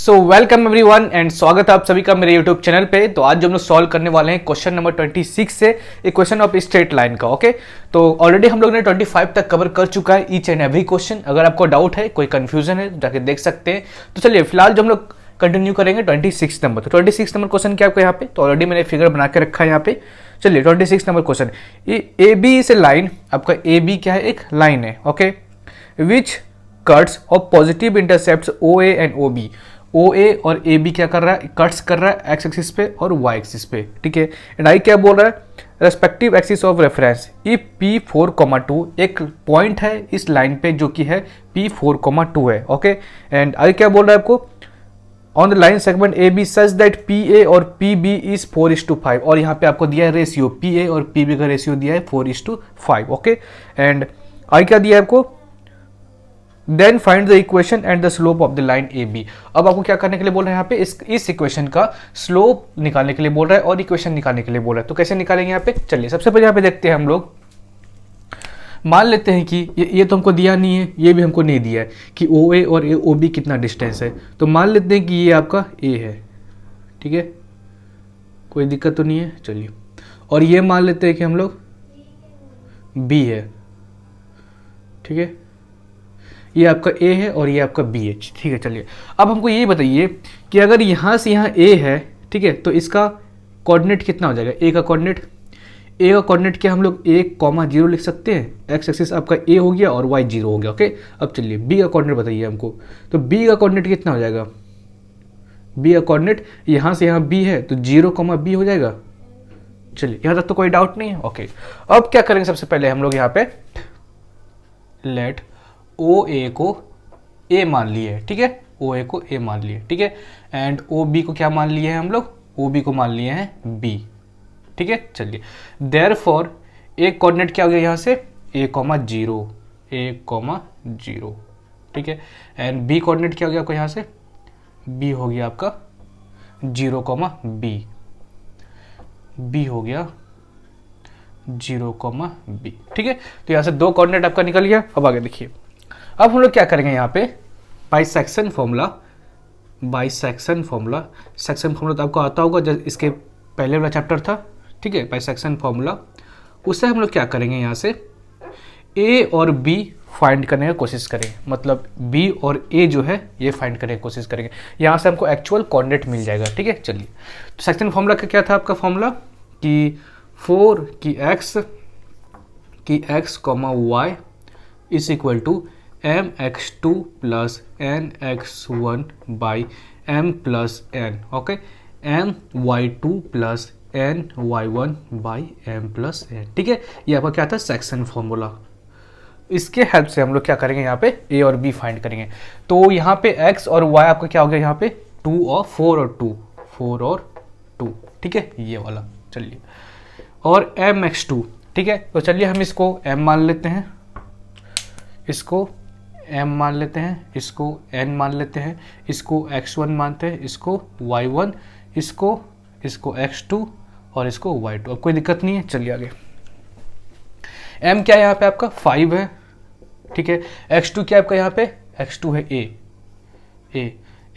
So welcome everyone and स्वागत है आप सभी का मेरे यूट्यूब चैनल पे। तो आज जो हम लोग सॉल्व करने वाले हैं क्वेश्चन नंबर 26 से इक्वेशन ऑफ स्ट्रेट लाइन का। ओके, तो ऑलरेडी हम लोग ने 25 तक कवर कर चुका है ईच एंड एवरी क्वेश्चन। अगर आपको डाउट है, कोई कंफ्यूजन है, तो जाके देख सकते हैं। तो चलिए फिलहाल जो हम लोग कंटिन्यू करेंगे 26 नंबर। तो 26 नंबर क्वेश्चन क्या आपको यहाँ पे, तो ऑलरेडी मैंने फिगर बना के रखा है यहाँ पे। चलिए 26 number question, A B is a line. आपका ए बी क्या है, एक लाइन है। Okay, which cuts off positive intercept O A and O B. O A और ए बी क्या कर रहा है, कट्स कर रहा है एक्स एक्सिस पे और वाई एक्सिस पे। ठीक है, एंड आई क्या बोल रहा है, respective axis of reference if P 4,2 एक पॉइंट है इस लाइन पे जो कि है पी 4,2 है। ओके, एंड आई क्या बोल रहा है आपको, on the line segment A B such that P A और पी बी इज 4:5। और यहाँ पे आपको दिया है रेशियो, पी ए और पी बी का रेशियो दिया है 4:5। ओके, एंड आई क्या दिया है आपको, then find the equation and the slope of the line A B. अब आपको क्या करने के लिए बोल रहे हैं यहाँ पे, इस इक्वेशन का स्लोप निकालने के लिए बोल रहा है और इक्वेशन निकालने के लिए बोल रहा है। तो कैसे निकालेंगे यहाँ पे, चलिए सबसे पहले यहाँ पे देखते हैं हम लोग। मान लेते हैं कि ये तो हमको दिया नहीं है, ये भी हमको नहीं दिया है कि ओ ए और ओ बी कितना डिस्टेंस है। तो मान लेते हैं कि ये आपका ए है। ठीक है, कोई दिक्कत तो नहीं है। चलिए, और ये मान लेते हैं कि हम लोग बी है। ठीक है, ये आपका ए है और ये आपका बी है। ठीक है, चलिए अब हमको ये बताइए कि अगर यहाँ से यहाँ ए है, ठीक है, तो इसका कोऑर्डिनेट कितना हो जाएगा, ए का कोऑर्डिनेट। ए का कोऑर्डिनेट क्या हम लोग 1,0 लिख सकते हैं। एक्स एक्सिस आपका ए हो गया और वाई 0 हो गया। ओके, अब चलिए बी का कोऑर्डिनेट बताइए हमको। तो बी का कोऑर्डिनेट कितना हो जाएगा, बी का कोऑर्डिनेट यहाँ से यहाँ बी है तो 0,b हो जाएगा। चलिए यहाँ तक तो कोई डाउट नहीं है। ओके, अब क्या करेंगे, सबसे पहले हम लोग यहाँ पे लेट ओ ए को ए मान लिए। ठीक है, ओ ए को ए मान लिए। ठीक है, एंड ओ बी को क्या मान लिए हैं हम लोग, ओ बी को मान लिए हैं बी। ठीक है, चलिए देयरफॉर ए कोऑर्डिनेट क्या हो गया यहाँ से a,0 a,0। ठीक है, एंड बी कोऑर्डिनेट क्या हो गया आपको यहाँ से, बी हो गया आपका 0,b, बी हो गया 0,b। ठीक है, तो यहाँ से दो कोऑर्डिनेट आपका निकल गया। अब आगे देखिए, अब हम लोग क्या करेंगे यहाँ पे, बाइसेक्शन फॉर्मूला सेक्शन फॉर्मूला तो आपको आता होगा, जब इसके पहले वाला चैप्टर था। ठीक है, बाइसेक्शन फॉर्मूला, उससे हम लोग क्या करेंगे, यहाँ से ए और बी फाइंड करने की कोशिश करेंगे। मतलब बी और ए जो है ये फाइंड करने की कोशिश करेंगे, यहाँ से हमको एक्चुअल कोऑर्डिनेट मिल जाएगा। ठीक है, चलिए तो सेक्शन फॉर्मूला का क्या था आपका फॉर्मूला कि 4 की x y is equal to mx2 plus nx1 by m plus n। Okay, my2 plus ny1 by m plus n। ठीक है, ये आपका क्या था, सेक्शन फॉर्मूला। इसके हेल्प से हम लोग क्या करेंगे, यहाँ पे a और b फाइंड करेंगे। तो यहाँ पे x और y आपका क्या हो गया, यहाँ पे 2 और 4 और 2। ठीक है, ये वाला। चलिए, और mx2। ठीक है, तो चलिए हम इसको m मान लेते हैं, इसको m मान लेते हैं, इसको n मान लेते हैं, इसको x1 मानते हैं, इसको y1, इसको x2 और इसको y2। अब कोई दिक्कत नहीं है। चलिए आगे, m क्या है यहाँ पे आपका 5 है। ठीक है, x2 क्या आपका यहाँ पे, x2 है a,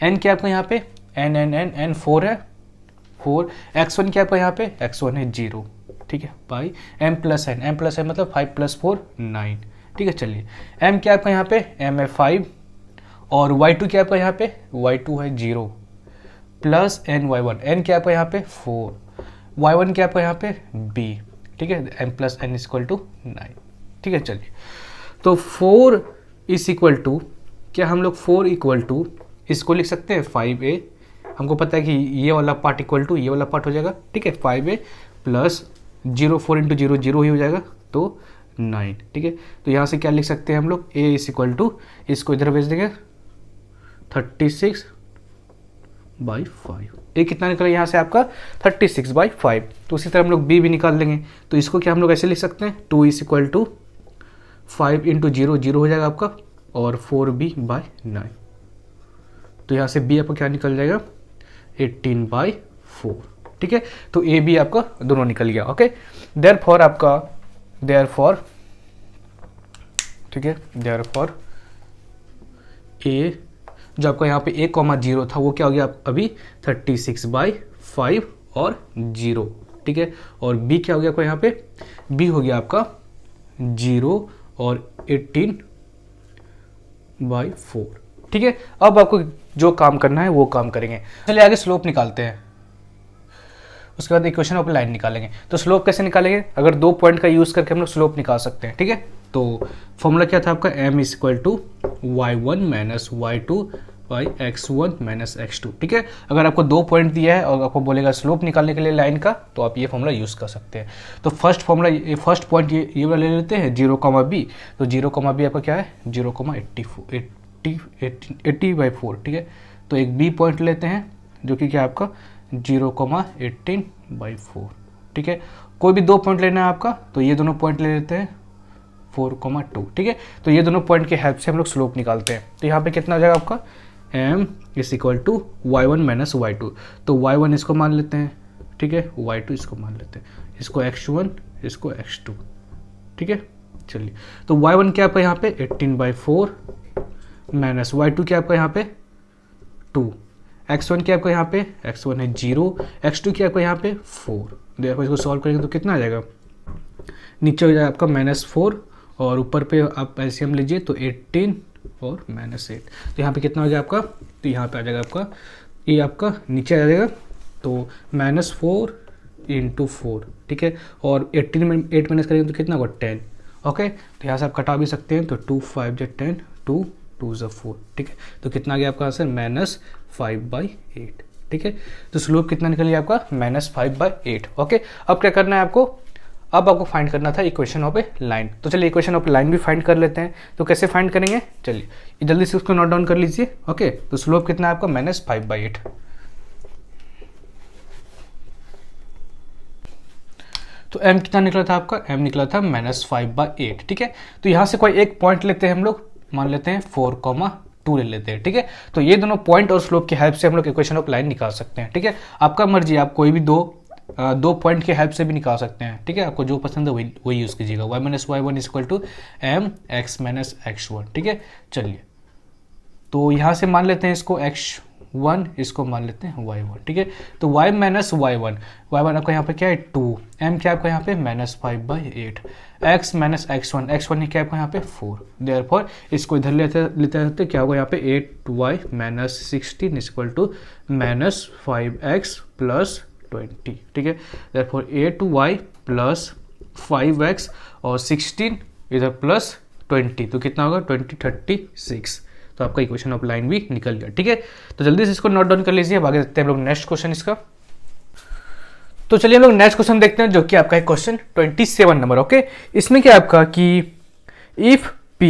n क्या आपका यहाँ पे n 4 है 4, x1 क्या आपका यहाँ पे, x1 है 0। ठीक है, बाई m प्लस n मतलब 5 + 4 9। ठीक है, चलिए m क्या आपका यहाँ पे, m है 5 और y2 क्या आपका यहाँ पे, y2 है 0 प्लस ny1, n क्या आपका यहाँ पे 4, y1 क्या आपका यहाँ पे b। ठीक है, m plus n equal to 9। ठीक है, चलिए तो 4 इज इक्वल टू क्या, हम लोग 4 इक्वल टू इसको लिख सकते हैं 5a। हमको पता है कि ये वाला पार्ट इक्वल टू ये वाला पार्ट हो जाएगा। ठीक है, 5a प्लस 0 4 × 0 0 ही हो जाएगा तो 9। ठीक है, तो यहाँ से क्या लिख सकते हैं हम लोग, a इज इक्वल टू, इसको इधर भेज देंगे 36/5। a कितना निकला यहाँ से आपका 36/5। तो उसी तरह हम लोग b भी निकाल लेंगे। तो इसको क्या हम लोग ऐसे लिख सकते हैं, 2 इज इक्वल टू 5 × 0 0 हो जाएगा आपका और 4b/9। तो यहाँ से b आपका क्या निकल जाएगा 18/4। ठीक है, तो a b आपका दोनों निकल गया। ओके, देयरफॉर आपका ठीक है, देयरफॉर a जो आपका यहाँ पे a कॉमा 0 था वो क्या हो गया अभी 36/5 और 0, ठीक है। और b क्या हो गया आपका यहाँ पे, b हो गया आपका 0 और 18/4, ठीक है। अब आपको जो काम करना है वो काम करेंगे। चलिए आगे स्लोप निकालते हैं, उसके बाद इक्वेशन ऑफ लाइन निकालेंगे। तो स्लोप कैसे निकालेंगे, अगर 2 पॉइंट का यूज़ करके हम लोग स्लोप निकाल सकते हैं, ठीक है। तो फॉर्मूला क्या था आपका, m is equal to y1 minus y2 by x1 minus x2, ठीक है। अगर आपको 2 पॉइंट दिया है और आपको बोलेगा स्लोप निकालने के लिए लाइन का, तो आप ये फॉर्मूला यूज़ कर सकते हैं। तो फर्स्ट पॉइंट ये वाला ले लेते हैं 0,b। तो 0,b आपका क्या है 0,80/4, ठीक है। तो एक b पॉइंट लेते हैं जो कि क्या है आपका 0,18/4, ठीक है। कोई भी 2 पॉइंट लेना है आपका, तो ये दोनों पॉइंट ले लेते हैं 4,2, ठीक है। तो ये दोनों पॉइंट की हेल्प से हम लोग स्लोप निकालते हैं। तो यहाँ पे कितना हो जाएगा आपका m is equal to y1 minus y2। तो y1 इसको मान लेते हैं, ठीक है, y2 इसको मान लेते हैं, इसको x1 इसको x2, ठीक है। चलिए, तो y1 क्या आपका यहाँ पे 18/4 माइनस y2 क्या आपका यहाँ पे 2, x1 क्या आपका यहाँ पे x1 है 0, x2 क्या आपका यहाँ पे 4। देखो इसको सॉल्व करेंगे तो कितना आ जाएगा, नीचे हो जाएगा आपका -4 और ऊपर पे आप एलसीएम लीजिए तो 18 और -8। तो यहाँ पे कितना हो जाएगा आपका, तो यहाँ पे आ जाएगा आपका ये आपका नीचे आ जाएगा तो -4 × 4, ठीक है। और 18 में 8 माइनस करेंगे तो कितना होगा 10, ओके। तो यहाँ से आप कटा भी सकते हैं, तो 2 5 × 10 2 2 4, ठीक है। तो कितना आ गया आपका आंसर -5/8, ठीक है। तो स्लोप कितना निकल गया आपका -5/8, ओके। अब क्या करना है आपको, अब आपको फाइंड करना था इक्वेशन ऑफ ए लाइन। तो चलिए इक्वेशन ऑफ लाइन भी फाइंड कर लेते हैं। तो कैसे फाइंड करेंगे, चलिए जल्दी से उसको नोट डाउन कर लीजिए, ओके। तो स्लोप कितना है आपका -5/8। तो m कितना निकला था आपका, m निकला था -5/8, ठीक है। तो यहाँ से कोई एक पॉइंट लेते हैं हम लोग, मान लेते हैं 4,2 ले लेते हैं, ठीक है। तो ये दोनों पॉइंट और स्लोप की हेल्प से हम लोग इक्वेशन ऑफ लाइन निकाल सकते हैं, ठीक है। आपका मर्जी, आप कोई भी दो पॉइंट की हेल्प से भी निकाल सकते हैं, ठीक है। आपको जो पसंद है वही यूज़ कीजिएगा। y minus y1 is equal to m x minus x1, ठीक है। चलिए, तो यहाँ से मान लेते हैं इसको x1, इसको मान लेते हैं y1, ठीक है। तो y माइनस y1 आपका यहाँ पे क्या है 2, m क्या आपका यहाँ पे -5/8, x माइनस x1 क्या आपका यहाँ पे 4। देयरफॉर इसको इधर लेते क्या होगा यहाँ पे 8y minus 16 is equal to -5x plus 20, ठीक है। देयरफॉर 8y प्लस 5x और 16 इधर प्लस 20, तो कितना होगा 36। तो आपका इक्वेशन ऑफ लाइन भी निकल गया, ठीक है। तो जल्दी से इसको नोट डाउन कर लीजिए। अब आगे देखते हैं हम लोग नेक्स्ट क्वेश्चन इसका। तो चलिए हम लोग नेक्स्ट क्वेश्चन देखते हैं, जो कि आपका है क्वेश्चन 27 नंबर, ओके। इसमें क्या आपका कि if p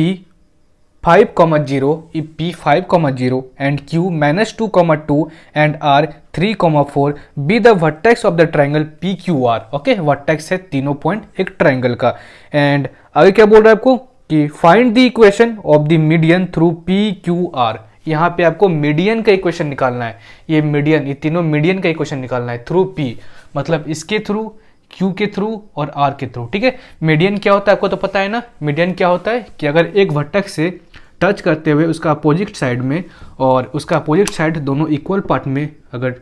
5,0 if p 5,0 and q -2,2 and r 3,4 be the vertex of the triangle PQR, okay. Vertex है तीनों पॉइंट एक ट्राइंगल का। एंड आगे क्या बोल रहा है आपको कि find the equation of the median through PQR। यहाँ पे आपको मीडियन का इक्वेशन निकालना है। ये मीडियन, ये तीनों मीडियन का इक्वेशन निकालना है थ्रू P, मतलब इसके थ्रू, Q के थ्रू और R के थ्रू, ठीक है। मीडियन क्या होता है आपको तो पता है ना। मीडियन क्या होता है कि अगर एक वर्टेक्स से टच करते हुए उसका अपोजिट साइड में और उसका अपोजिट साइड दोनों इक्वल पार्ट में अगर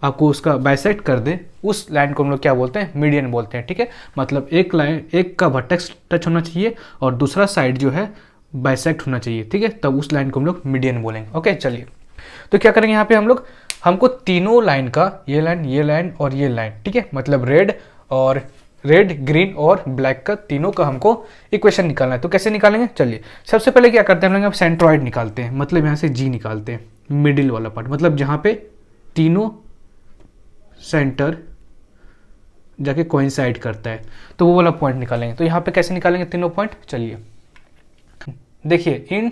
आपको उसका बाइसेक्ट कर दे, उस लाइन को हम लोग क्या बोलते हैं, मीडियन बोलते हैं, ठीक है। मतलब एक का वर्टेक्स टच होना चाहिए और दूसरा साइड जो है बाइसेक्ट होना चाहिए, ठीक है, तब उस लाइन को हम लोग मीडियन बोलेंगे, ओके। चलिए, तो क्या करेंगे यहाँ पे हम लोग, हमको तीनों लाइन का ये लाइन और ये लाइन, ठीक है, मतलब रेड ग्रीन और ब्लैक का तीनों का हमको इक्वेशन निकालना है। तो कैसे निकालेंगे, चलिए सबसे पहले क्या करते हैं हम लोग, सेंट्रॉइड निकालते हैं, मतलब यहाँ से जी निकालते हैं, मिडिल वाला पार्ट, मतलब जहाँ पे तीनों सेंटर जाके कोइंसाइड करता है, तो वो वाला पॉइंट निकालेंगे। तो यहाँ पे कैसे निकालेंगे तीनों पॉइंट, चलिए देखिए, in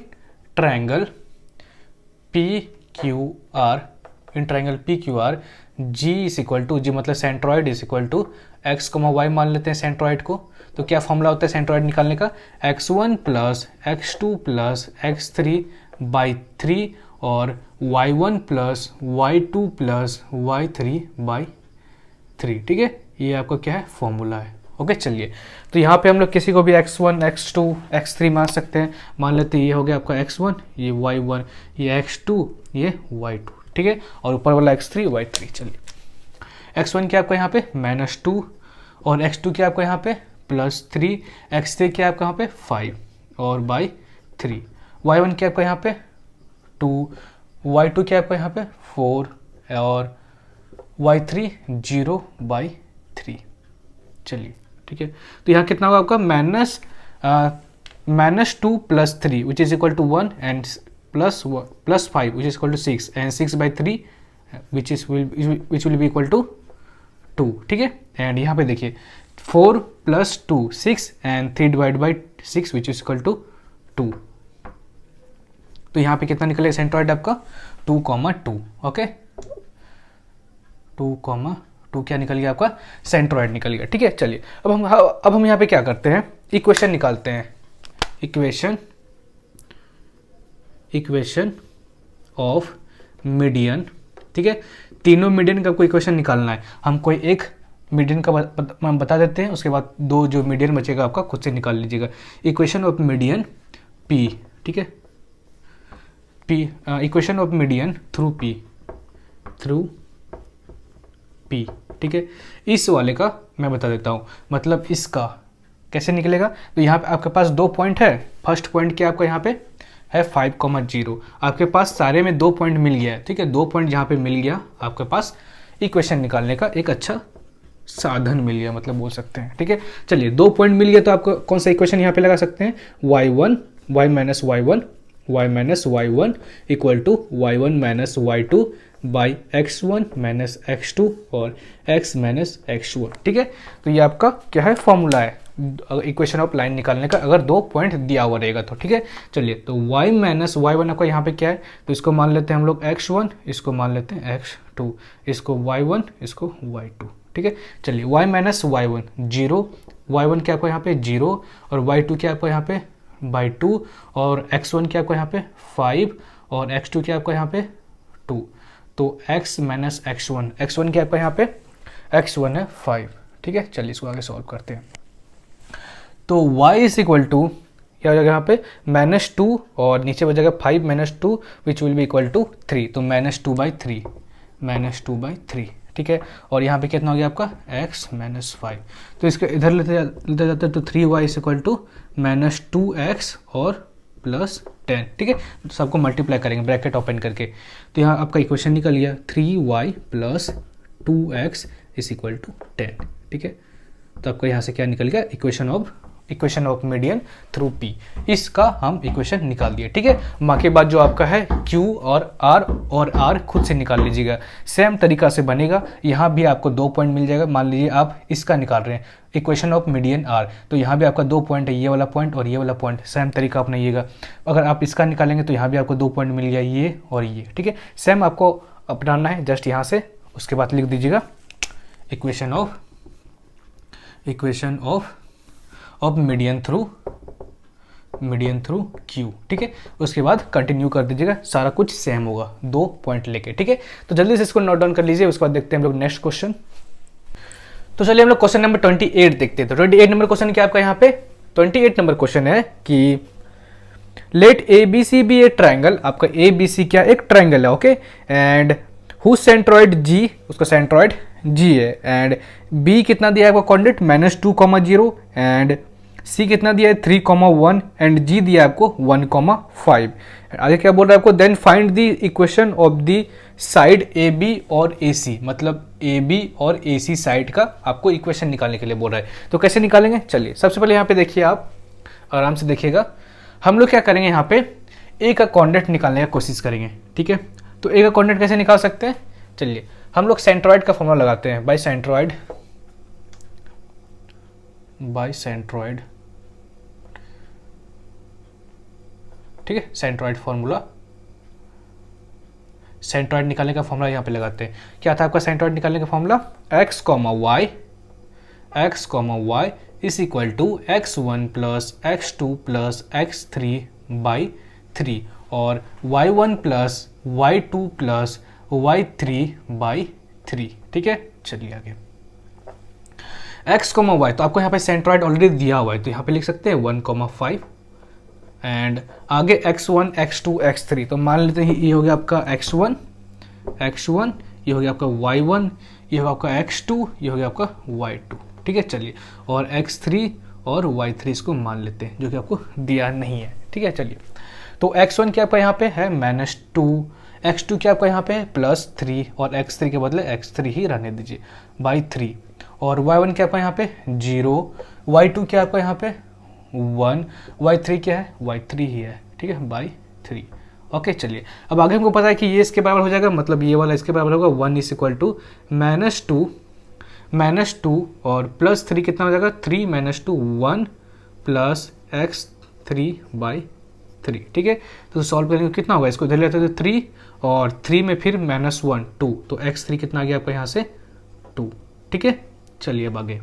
triangle PQR G is equal to, G मतलब centroid is equal to x, y मान लेते हैं सेंट्रॉइड को। तो क्या फॉर्मूला होता है सेंट्रॉइड निकालने का, x1 plus x2 plus x3/3 और y1 plus y2 plus y3/3, ठीक है। ये आपका क्या है फॉर्मूला है, ओके चलिए, तो यहाँ पे हम लोग किसी को भी x1 x2 x3 मान सकते हैं। मान लेते हैं ये हो गया आपका x1, ये y1, ये x2, ये y2, ठीक है, और ऊपर वाला x3 y3। चलिए x1 क्या आपका यहाँ पे -2 और x2 क्या आपका यहाँ पे +3, x3 क्या आपका यहाँ पे 5 और बाई 3, y1 क्या आपका यहाँ पे 2, y2 क्या आपका यहाँ पे 4 और y3 0/3। चलिए ठीक है, तो यहाँ कितना होगा आपका -2 + 3 which is equal to 1 and +5 which is equal to 6 and 6/3 which will be equal to 2, ठीक है। एंड यहाँ पे देखिए 4 + 2 6 and 3/6 which is equal to 2। तो यहाँ पे कितना निकलेगा सेंट्रॉइड आपका 2,2, ओके 2,2 क्या निकल गया आपका सेंट्रॉइड निकल गया, ठीक है। चलिए अब हम यहाँ पे क्या करते हैं, इक्वेशन निकालते हैं। इक्वेशन ऑफ मीडियन, ठीक है, तीनों मीडियन का आपको इक्वेशन निकालना है। हम कोई एक मीडियन का बता देते हैं, उसके बाद दो जो मीडियन बचेगा आपका खुद से निकाल लीजिएगा। इक्वेशन ऑफ मीडियन P, ठीक है, equation of median through P, ठीक है। इस वाले का मैं बता देता हूँ, मतलब इसका कैसे निकलेगा। तो यहाँ पे आपके पास 2 पॉइंट है। फर्स्ट पॉइंट क्या आपका यहाँ पे है 5,0, आपके पास सारे में 2 पॉइंट मिल गया है, ठीक है। 2 पॉइंट यहाँ पे मिल गया, आपके पास इक्वेशन निकालने का एक अच्छा साधन मिल गया, मतलब बोल सकते हैं, ठीक है। चलिए 2 पॉइंट मिल गया तो आपको कौन सा इक्वेशन यहाँ पे लगा सकते हैं, y1 equal to y1 - y2 by x1 - x2 और x - x1, ठीक है। तो ये आपका क्या है फॉर्मूला है इक्वेशन ऑफ लाइन निकालने का, अगर 2 पॉइंट दिया हुआ रहेगा तो, ठीक है। चलिए तो y - y1 आपका यहाँ पे क्या है, तो इसको मान लेते हैं हम लोग x1, इसको मान लेते हैं x2, इसको y1, इसको y2, ठीक है। चलिए y - y1 0, y1 क्या आपको यहाँ पे 0 और y2 क्या आपको यहाँ पे 2 और x1 क्या आपको यहाँ पे 5 और x2 क्या आपको यहाँ पे 2। तो x - x1 क्या आपका यहाँ पे x1 है 5, ठीक है। चलिए इसको आगे सॉल्व करते हैं। तो y इज इक्वल टू क्या हो जाएगा यहाँ पे -2 और नीचे बचेगा 5 - 2 which will be equal to 3, तो -2/3, ठीक है। और यहाँ पे कितना हो गया आपका x - 5, तो इसके इधर लेते जाते हैं तो 3y is equal to -2x और +10, ठीक है। तो सबको मल्टीप्लाई करेंगे ब्रैकेट ओपन करके, तो यहाँ आपका इक्वेशन निकल गया 3y + 2x is equal to 10, ठीक है। तो आपका यहाँ से क्या निकल गया equation of median through P, इसका हम इक्वेशन निकाल दिए, ठीक है। बाकी बात जो आपका है Q और R खुद से निकाल लीजिएगा, सेम तरीका से बनेगा। यहाँ भी आपको 2 पॉइंट मिल जाएगा। मान लीजिए आप इसका निकाल रहे हैं इक्वेशन ऑफ मीडियन R, तो यहाँ भी आपका 2 पॉइंट है, ये वाला पॉइंट और ये वाला पॉइंट, सेम तरीका अपनाइएगा। अगर आप इसका निकालेंगे तो यहाँ भी आपको 2 पॉइंट मिल गया, ये और ये, ठीक है। सेम आपको अपनाना है, जस्ट यहाँ से उसके बाद लिख दीजिएगा equation of median through Q, ठीक है। उसके बाद कंटिन्यू कर दीजिएगा, सारा कुछ सेम होगा 2 पॉइंट लेके, ठीक है। तो जल्दी से इसको नोट डाउन कर लीजिए, उसके बाद देखते हैं हम लोग नेक्स्ट क्वेश्चन। तो चलिए हम लोग क्वेश्चन नंबर 28 देखते हैं। तो 28 नंबर क्वेश्चन क्या आपका यहाँ पे 28 नंबर क्वेश्चन है कि let ABC be a triangle, आपका ABC क्या एक ट्राइंगल है, okay, and who centroid G, उसका सेंट्रॉइड G है, एंड B कितना दिया है आपको कोऑर्डिनेट -2,0 एंड C कितना दिया है 3,1 एंड G दिया है आपको 1,5। आगे क्या बोल रहा है आपको, then find the equation of the side AB और AC, मतलब AB और AC साइड का आपको इक्वेशन निकालने के लिए बोल रहा है। तो कैसे निकालेंगे, चलिए सबसे पहले यहाँ पे देखिए, आप आराम से देखिएगा। हम लोग क्या करेंगे, यहाँ पे A का कोऑर्डिनेट निकालने का कोशिश करेंगे, ठीक है। तो A का कोऑर्डिनेट कैसे निकाल सकते हैं, चलिए हम लोग सेंट्रॉइड का फॉर्मूला लगाते हैं, बाय सेंट्रॉइड, ठीक है। सेंट्रॉइड फॉर्मूला, सेंट्रॉइड निकालने का फॉर्मूला यहाँ पे लगाते हैं। क्या था आपका सेंट्रॉइड निकालने का formula, x, y is equal to x1 + x2 + x3/3 और y1 + y2 + y3/3, ठीक है। चलिए आगे, x, y, तो आपको यहाँ पे सेंट्रॉइड ऑलरेडी दिया हुआ है, तो यहाँ पे लिख सकते हैं 1,5 एंड आगे x1, x2, x3, तो मान लेते हैं ये हो गया आपका x1, ये हो गया आपका y1, ये होगा आपका x2, ये हो गया आपका y2, ठीक है। चलिए, और x3 और y3 इसको मान लेते हैं, जो कि आपको दिया नहीं है, ठीक है। चलिए, तो x1 क्या आपका यहाँ पे है -2, x2 क्या आपका यहाँ पे है +3 और x3 के बदले x3 ही रहने दीजिए बाई 3, और y1 क्या आपका यहाँ पे 0, y2 क्या आपका यहाँ पे 1, y3 क्या है y3 ही है, ठीक है, बाई 3। ओके, चलिए, अब आगे हमको पता है कि ये इसके बराबर हो जाएगा, मतलब ये वाला इसके बराबर होगा 1 = -2 और +3 कितना हो जाएगा 3 - 2 1 + x3/3, ठीक है। तो सॉल्व करेंगे कितना होगा, इसको इधर लेते हैं 3 और 3 में फिर -1 2, तो x3 कितना आ गया आपका यहाँ से 2, ठीक है। चलिए, अब आगे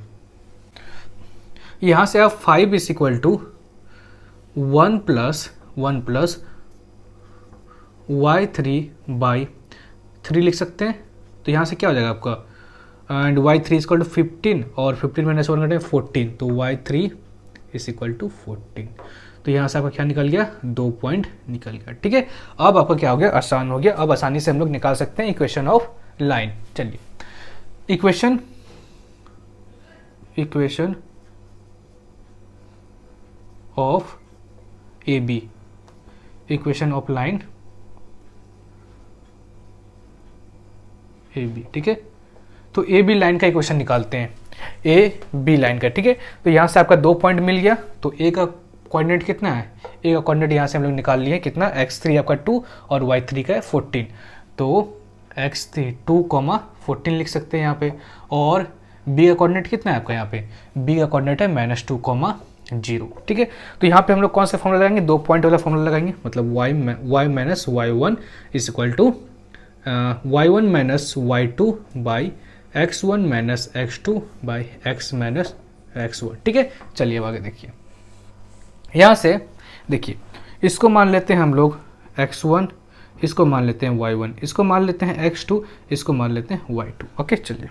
यहाँ से आप 5 = 1 + y3/3 लिख सकते हैं, तो यहाँ से क्या हो जाएगा आपका, एंड y3 = 15 और 15 - 1 करें 14, तो y3 = 14, तो यहाँ से आपका क्या निकल गया 2 पॉइंट निकल गया, ठीक है। अब आपका क्या हो गया, आसान हो गया, अब आसानी से हम लोग निकाल सकते हैं इक्वेशन ऑफ लाइन। चलिए, equation of AB, equation of line AB, ठीक है। तो AB लाइन का इक्वेशन निकालते हैं, AB लाइन का, ठीक है। तो यहाँ से आपका 2 पॉइंट मिल गया, तो A का कोऑर्डिनेट कितना है, A का कोऑर्डिनेट यहाँ से हम लोग निकाल लिए कितना, x3 आपका 2 और y3 का है 14, तो x3 2,14 लिख सकते हैं यहाँ पे, और B का कोऑर्डिनेट कितना है आपका यहाँ पे, B का कोऑर्डिनेट है -2,0, ठीक है। तो यहाँ पे हम लोग कौन सा फॉर्मूला लगाएंगे, 2 पॉइंट वाला फॉर्मूला लगाएंगे, मतलब y - y1 = y1 - y2/x1 - x2/x - x1, ठीक है। चलिए, अब आगे देखिए, यहाँ से देखिए, इसको मान लेते हैं हम लोग x1, इसको मान लेते हैं y1, इसको मान लेते हैं x2, इसको मान लेते हैं y2। ओके, चलिए,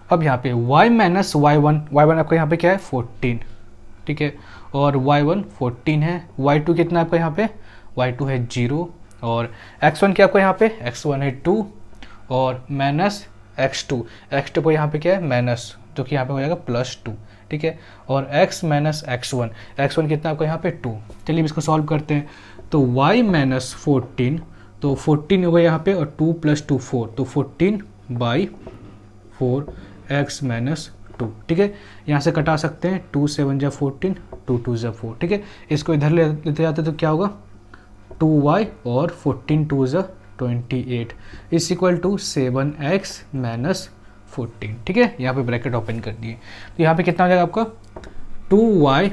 अब यहाँ पे y - y1 आपका यहाँ पे क्या है 14, ठीक है, और y1 14 है, y2 कितना आपका यहाँ पे, y2 है 0, और x1 क्या आपका यहाँ पे, x1 है 2 और -x2 को यहाँ पे क्या है माइनस, जो कि यहाँ पे हो जाएगा +2, ठीक है, और x - x1 कितना आपका यहाँ पे 2। चलिए इसको सॉल्व करते हैं, तो y - 14, तो 14 होगा यहाँ पे, और 2 + 2 4, तो 14/4 x - 2, ठीक है। यहाँ से कटा सकते हैं, 2 × 7 = 14, 2 × 2 = 4, ठीक है। इसको इधर लेते जाते तो क्या होगा 2y और 14 × 2 = 28 = 7x - 14, ठीक है। यहाँ पे ब्रैकेट ओपन कर दिए, तो यहाँ पे कितना हो जाएगा आपका 2y -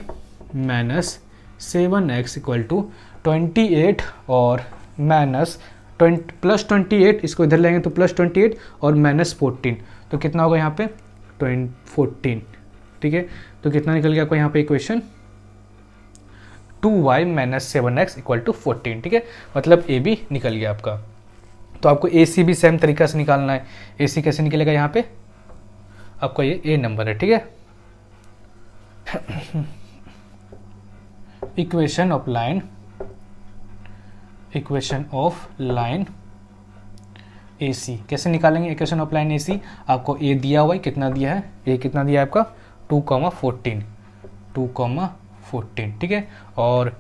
7x = 28 और +28, इसको इधर लेंगे तो +28 और -14, तो कितना होगा यहाँ पे 14, ठीक है। तो कितना निकल गया आपका यहाँ पे इक्वेशन 2y - 7x = 14, ठीक है, मतलब ए बी निकल गया आपका। तो आपको ए सी भी सेम तरीका से निकालना है। ए सी कैसे निकलेगा, यहाँ पे आपका ये ए नंबर है, ठीक है। इक्वेशन ऑफ लाइन ए सी कैसे निकालेंगे, इक्वेशन ऑफ लाइन ए सी, आपको ए दिया हुआ है, कितना दिया है, ए कितना दिया है आपका 2,14, ठीक है, और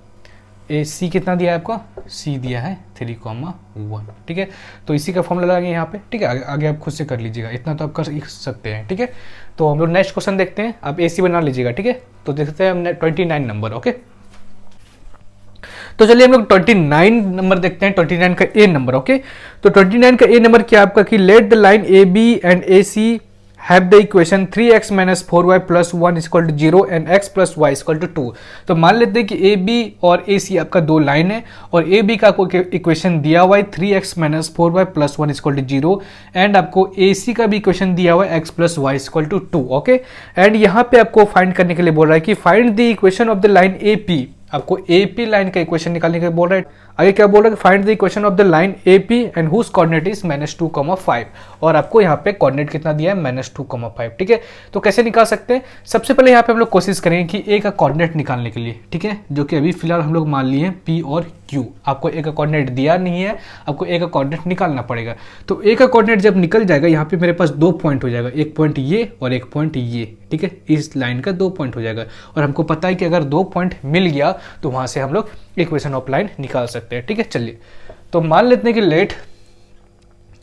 ए सी कितना दिया है आपका, सी दिया है 3,1, ठीक है। तो इसी का फॉर्मूला लगाएंगे यहाँ पे, ठीक है, आगे आप खुद से कर लीजिएगा, इतना तो आप कर सकते हैं, ठीक है। तो हम लोग नेक्स्ट क्वेश्चन देखते हैं, आप ए सी बना लीजिएगा, ठीक है। तो देखते हैं हमने 29 नंबर, ओके। तो चलिए हम लोग 29 नंबर देखते हैं, 29 का ए नंबर, ओके। तो 29 का ए नंबर क्या आपका कि let the line A B and A C have the equation 3x - 4y + 1 = 0 and x + y = 2। तो मान लेते हैं कि ए बी और ए सी आपका दो लाइन है, और ए बी का आपको इक्वेशन दिया हुआ है 3x - 4y + 1 = 0 एंड आपको ए सी का भी इक्वेशन दिया हुआ है x + y = 2, ओके। एंड यहाँ पे आपको फाइंड करने के लिए बोल रहा है कि find the equation of the line A P आपको AP लाइन का इक्वेशन निकालने के बोल रहा है। आगे क्या बोल रहा है, find the equation of the line AP and whose coordinate is -2,5 और आपको यहाँ पे कोऑर्डिनेट कितना दिया है -2,5। ठीक है, तो कैसे निकाल सकते हैं, सबसे पहले यहाँ पे हम लोग कोशिश करेंगे कि A का कोऑर्डिनेट निकालने के लिए। ठीक है, जो कि अभी फिलहाल हम लोग मान लिए हैं P और Q। आपको A का कोऑर्डिनेट दिया नहीं है, आपको A का कोऑर्डिनेट निकालना पड़ेगा। तो A का कोऑर्डिनेट जब निकल जाएगा, यहाँ पे मेरे पास 2 पॉइंट हो जाएगा, एक पॉइंट ये और एक पॉइंट ये। ठीक है, इस लाइन का 2 पॉइंट हो जाएगा और हमको पता है कि अगर 2 पॉइंट मिल गया तो वहां से हम लोग इक्वेशन ऑफ लाइन निकाल सकते हैं। ठीक है, चलिए तो मान लेते हैं कि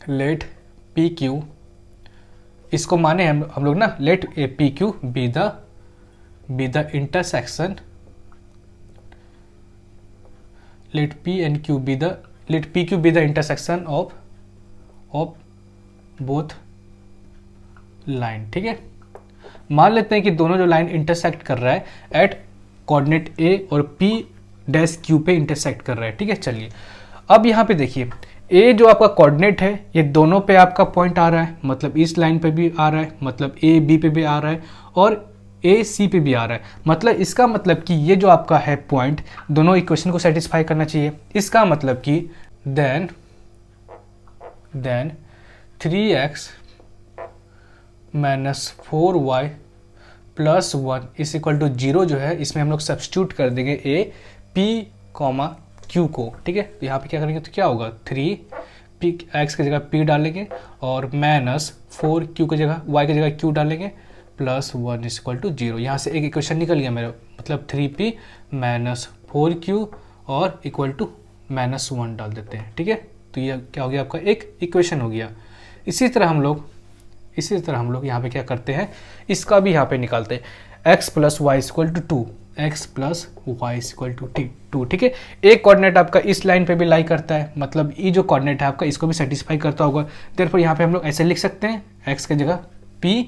लेट PQ, इसको माने हम लोग ना, let PQ be the intersection, let PQ be the intersection of both line। ठीक है, मान लेते हैं कि दोनों जो लाइन इंटरसेक्ट कर रहा है एट कोऑर्डिनेट A और P' पे इंटरसेक्ट कर रहा है। ठीक है, चलिए अब यहाँ पे देखिए, A जो आपका कोऑर्डिनेट है ये दोनों पे आपका पॉइंट आ रहा है, मतलब इस लाइन पे भी आ रहा है, मतलब A B पे भी आ रहा है और A C पे भी आ रहा है। मतलब इसका मतलब कि ये जो आपका है पॉइंट दोनों इक्वेशन को सेटिस्फाई करना चाहिए। इसका मतलब कि then 3x - 4y + 1 is equal to 0 जो है, इसमें हम लोग सब्स्टिट्यूट कर देंगे A P, Q को। ठीक है, तो यहाँ पे क्या करेंगे तो क्या होगा, 3 x की जगह P डालेंगे और -4 की जगह y की जगह Q डालेंगे +1 इज इक्वल टू 0। यहाँ से एक इक्वेशन निकल गया मेरा, मतलब 3P - 4Q और इक्वल टू -1 डाल देते हैं। ठीक है, तो ये क्या हो गया, आपका एक इक्वेशन हो गया। इसी तरह हम लोग यहाँ पे क्या करते हैं, इसका भी यहाँ पे निकालते हैं, x + y = 2, x + y = 2। ठीक है, एक कोऑर्डिनेट आपका इस लाइन पे भी लाई करता है, मतलब ये जो कोऑर्डिनेट है आपका इसको भी सेटिस्फाई करता होगा। देयरफॉर यहाँ पे हम लोग ऐसे लिख सकते हैं, x की जगह P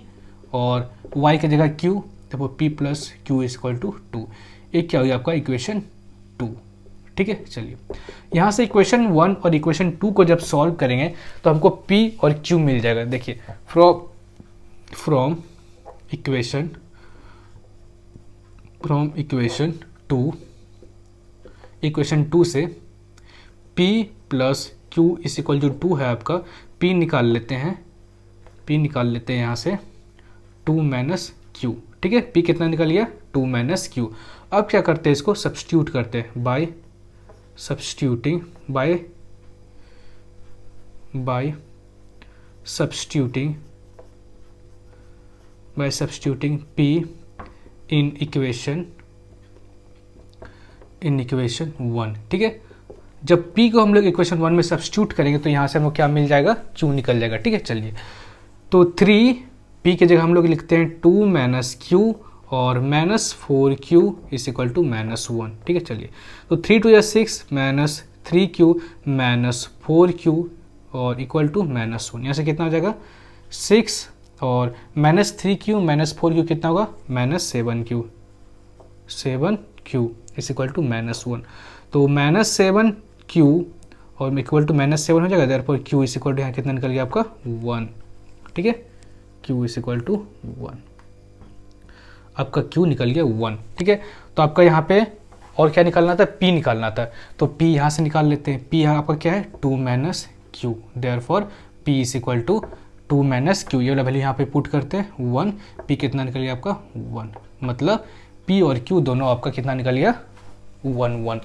और y की जगह Q, देखो P + Q = 2। एक क्या हो गया आपका इक्वेशन 2। ठीक है, चलिए यहाँ से इक्वेशन 1 और इक्वेशन 2 को जब सॉल्व करेंगे तो हमको P और Q मिल जाएगा। देखिए फ्रॉम इक्वेशन 2 से P + Q = 2 है आपका, P निकाल लेते हैं यहाँ से 2 - Q। ठीक है, P कितना निकल गया, 2 - Q। अब क्या करते हैं, इसको सब्स्टिट्यूट करते हैं bye substituting P in equation 1। ठीक है, जब P को हम लोग इक्वेशन 1 में सब्स्टिट्यूट करेंगे तो यहाँ से हमको क्या मिल जाएगा, Q निकल जाएगा। ठीक है, चलिए तो 3P की जगह हम लोग लिखते हैं 2 - Q और -4Q = -1। ठीक है, चलिए तो 3 × 2 = 6 -3Q -4Q और इक्वल टू -1। यहाँ से कितना हो जाएगा 6 और -3Q -4Q कितना होगा -7Q = -1। तो -7Q और इक्वल टू -7 हो जाएगा, देयरफॉर Q = यहाँ कितना निकल गया आपका 1। ठीक है, Q = 1, आपका Q निकल गया 1। ठीक है, तो आपका यहाँ पे और क्या निकालना था, P निकालना था, तो P यहाँ से निकाल लेते हैं। P यहाँ आपका क्या है 2 - Q, देयरफॉर P = 2 - Q, ये वाला वैल्यू यहाँ पे पुट करते हैं 1। P कितना निकल गया आपका 1, मतलब P और Q दोनों आपका कितना निकल गया 1,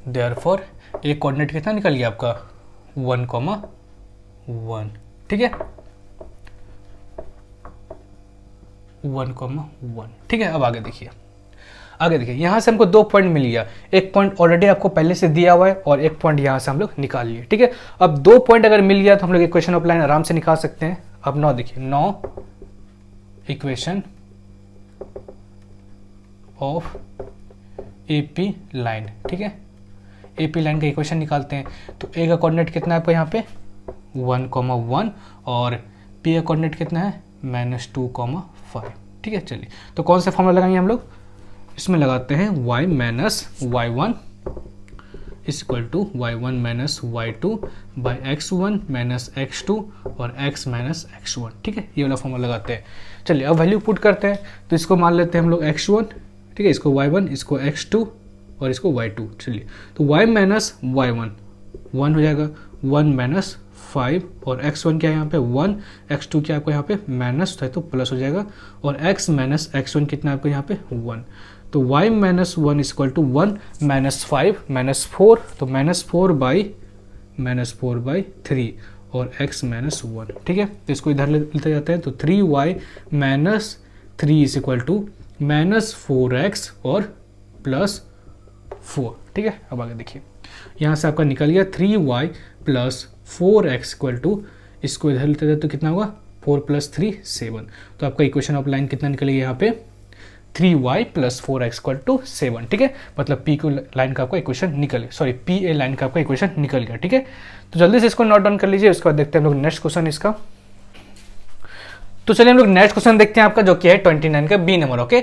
देयरफॉर एक कोऑर्डिनेट कितना निकल गया आपका 1,1। ठीक है, 1,1। ठीक है, अब आगे देखिए यहाँ से हमको 2 पॉइंट मिल गया, एक पॉइंट ऑलरेडी आपको पहले से दिया हुआ है और एक पॉइंट यहाँ से हम लोग निकाल लिए। ठीक है, अब 2 पॉइंट अगर मिल गया तो हम लोग इक्वेशन ऑफ लाइन आराम से निकाल सकते हैं। अब 9 देखिए, 9 इक्वेशन ऑफ AP लाइन। ठीक है, AP लाइन का इक्वेशन निकालते हैं, तो A का कोऑर्डिनेट कितना है आपको यहाँ पे 1,1 और P का कोऑर्डिनेट कितना है -2,5। ठीक है, चलिए तो कौन सा फॉर्मूला लगाएंगे हम लोग, इसमें लगाते हैं y - y1 is equal to y1 minus y2 by x1 minus x2 और x माइनस x1। ठीक है, ये वाला फॉर्मूला लगाते हैं। चलिए अब वैल्यू पुट करते हैं, तो इसको मान लेते हैं हम लोग x1, ठीक है, इसको y1, इसको x2 और इसको y2। चलिए तो y माइनस y1 1 हो जाएगा, 1 माइनस 5 और x1 क्या है यहाँ पे 1, x2 क्या आपको यहाँ पे माइनस है तो प्लस हो जाएगा, और x माइनस x1 कितना आपको यहाँ पे 1। तो y minus 1 is equal to 1 minus 5 minus 4, तो माइनस 4 बाई 3 और x माइनस 1। ठीक है, तो इसको इधर लेते जाते हैं, तो 3y minus 3 is equal to minus 4x और प्लस 4। ठीक है, अब आगे देखिए, यहाँ से आपका निकल गया 3y plus 4x equal to, इसको इधर लेते हैं तो कितना होगा 4 प्लस 3 7। तो आपका इक्वेशन ऑफ लाइन कितना निकलेगा यहाँ पे 3y plus 4x equal to 7। ठीक है, मतलब P को लाइन का आपका इक्वेशन निकल गया, सॉरी PA लाइन का आपका इक्वेशन निकल गया। ठीक है, तो जल्दी से इसको नोट डाउन कर लीजिए, उसके बाद देखते हैं हम लोग नेक्स्ट क्वेश्चन इसका। तो चलिए हम लोग नेक्स्ट क्वेश्चन देखते हैं आपका, जो कि है 29 का बी नंबर। ओके,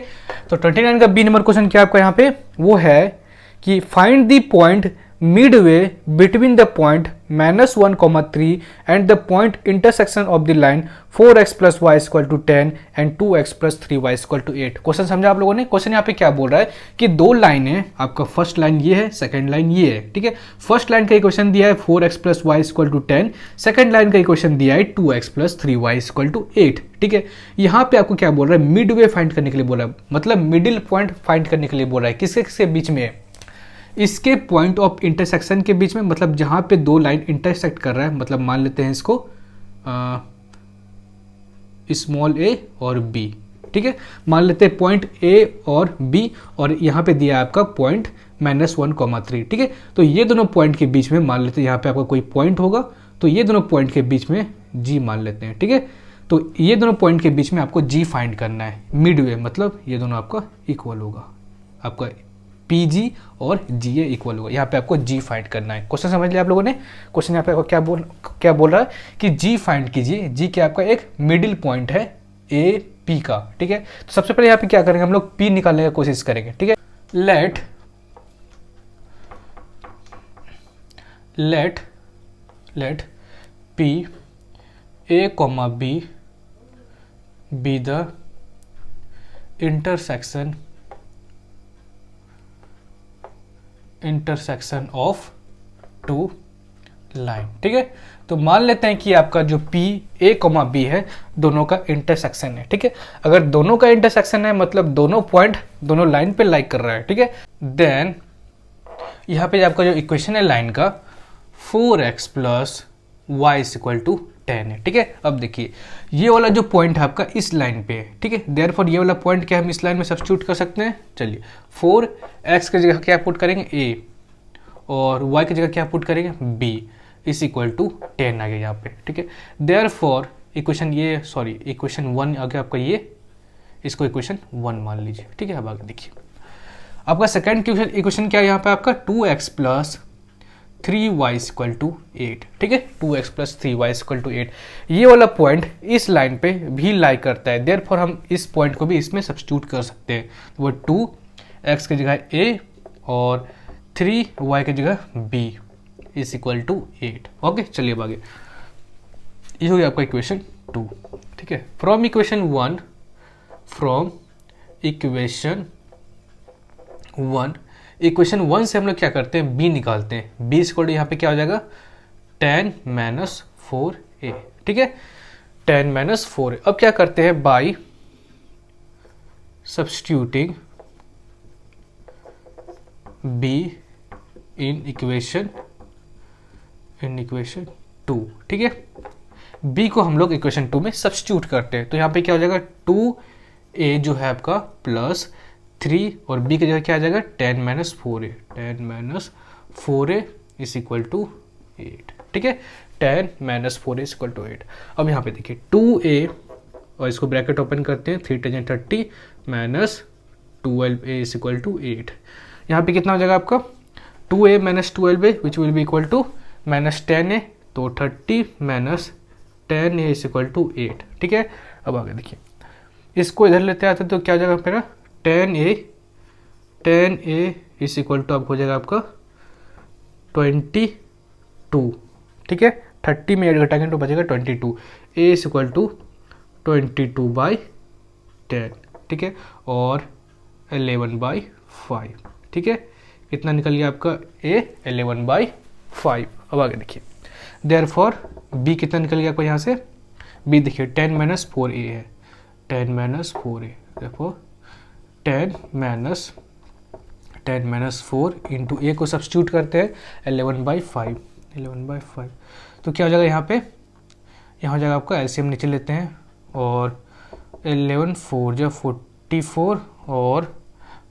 तो 29 का बी नंबर क्वेश्चन क्या आपका यहाँ पे वो है कि find the point midway between the point -1, 3 and the point intersection of the line 4x plus y is equal to 10 and 2x plus 3y is equal to 8। Question समझा आप लोगों ने? क्वेश्चन यहाँ पे क्या बोल रहा है कि दो लाइन है, आपका फर्स्ट लाइन ये है, सेकंड लाइन ये है। ठीक है, फर्स्ट लाइन का इक्वेशन दिया है 4x plus y is equal to 10, second line का इक्वेशन दिया है 2x plus 3y is equal to 8। ठीक है, यहाँ पे आपको क्या बोल रहा है मिडवे फाइंड करने के लिए बोल रहा है, मतलब मिडिल पॉइंट फाइंड करने के लिए बोल रहा है। किसके किसके बीच में है? इसके पॉइंट ऑफ इंटरसेक्शन के बीच में, मतलब जहां पे दो लाइन इंटरसेक्ट कर रहा है, मतलब मान लेते हैं इसको स्मॉल a और b। ठीक है, मान लेते हैं पॉइंट a और b, और यहाँ पे दिया है आपका पॉइंट -1, 3। ठीक है, तो ये दोनों पॉइंट के बीच में मान लेते हैं यहाँ पे आपका कोई पॉइंट होगा, तो ये दोनों पॉइंट के बीच में g मान लेते हैं। ठीक है, तो ये दोनों पॉइंट के बीच में आपको g फाइंड करना है मिडवे, मतलब ये दोनों आपका इक्वल होगा, आपका PG और GA इक्वल होगा। यहाँ पे आपको G फाइंड करना है। क्वेश्चन समझ लिया आप लोगों ने? क्वेश्चन यहाँ पे आपको क्या बोल रहा है कि G फाइंड कीजिए। G क्या आपका एक मिडिल पॉइंट है AP का। ठीक है, तो सबसे पहले यहाँ पे क्या करेंगे हम लोग P निकालने की कोशिश करेंगे। ठीक है, let P A, B be the intersection of two line. ठीक है, तो मान लेते हैं कि आपका जो P A, B है दोनों का इंटरसेक्शन है। ठीक है, अगर दोनों का इंटरसेक्शन है मतलब दोनों पॉइंट दोनों लाइन पे लाइक कर रहा है। ठीक है, देन यहाँ पे आपका जो इक्वेशन है लाइन का 4x plus y is equal to 10 है। ठीक है, अब देखिए ये वाला जो पॉइंट है आपका इस लाइन पे है। ठीक है, देयरफॉर ये वाला पॉइंट क्या हम इस लाइन में सब्स्टिट्यूट कर सकते हैं। चलिए 4x की जगह क्या पुट करेंगे a, और y की जगह क्या पुट करेंगे b इज इक्वल टू 10 आ गया यहाँ पे। ठीक है, देयरफॉर इक्वेशन ये, सॉरी इक्वेशन 1 आ गया आपका ये, इसको इक्वेशन 1 मान लीजिए। ठीक है, अब आगे देखिए आपका सेकंड इक्वेशन क्या है यहाँ पे आपका 2x plus 3y is equal to 8। ठीक है, 2x plus 3y is equal to 8, ये वाला पॉइंट इस लाइन पे भी लाई करता है, देयरफॉर हम इस पॉइंट को भी इसमें सब्स्टिट्यूट कर सकते हैं। तो वो 2x की जगह a और 3y की जगह b is equal to 8। Okay, चलिए अब आगे, ये हो गया आपका इक्वेशन 2। ठीक है, फ्रॉम इक्वेशन 1 इक्वेशन 1 से हम लोग क्या करते हैं b निकालते हैं। b इक्वल टू यहाँ पे क्या हो जाएगा 10 माइनस 4a। ठीक है, 10 माइनस 4a। अब क्या करते हैं by substituting b in equation 2। ठीक है, b को हम लोग इक्वेशन 2 में सब्स्टिट्यूट करते हैं, तो यहाँ पे क्या हो जाएगा 2a जो है आपका प्लस 3 और b की जगह क्या आ जाएगा 10 minus 4a is equal to 8। ठीक है, 10 minus 4a is equal to 8। अब यहाँ पे देखिए 2a और इसको ब्रैकेट ओपन करते हैं, 3 × 30 minus 12a is equal to 8। यहाँ पे कितना हो जाएगा आपका 2a minus 12a which will be equal to minus 10a, तो 30 minus 10a is equal to 8। ठीक है, अब आगे देखिए इसको इधर लेते आते तो क्या हो जाएगा मेरा 10a इज इक्वल टू आपको हो जाएगा आपका 22, ठीक है, 30 में 8 घटाएंगे तो बचेगा 22। ए इज इक्वल टू 22/10, ठीक है, और 11/5, ठीक है। कितना निकल गया आपका ए 11/5। अब आगे देखिए, देयरफॉर बी कितना निकल गया आपको यहाँ से, बी देखिए 10 - 4a है, 10 - 4a, देखो 10 - 4 इंटू ए को सब्स्टिट्यूट करते हैं 11/5, 11/5। तो क्या हो जाएगा यहाँ पे, यहाँ हो जाएगा आपका एलसीएम नीचे लेते हैं, और 11 4 जा 44 और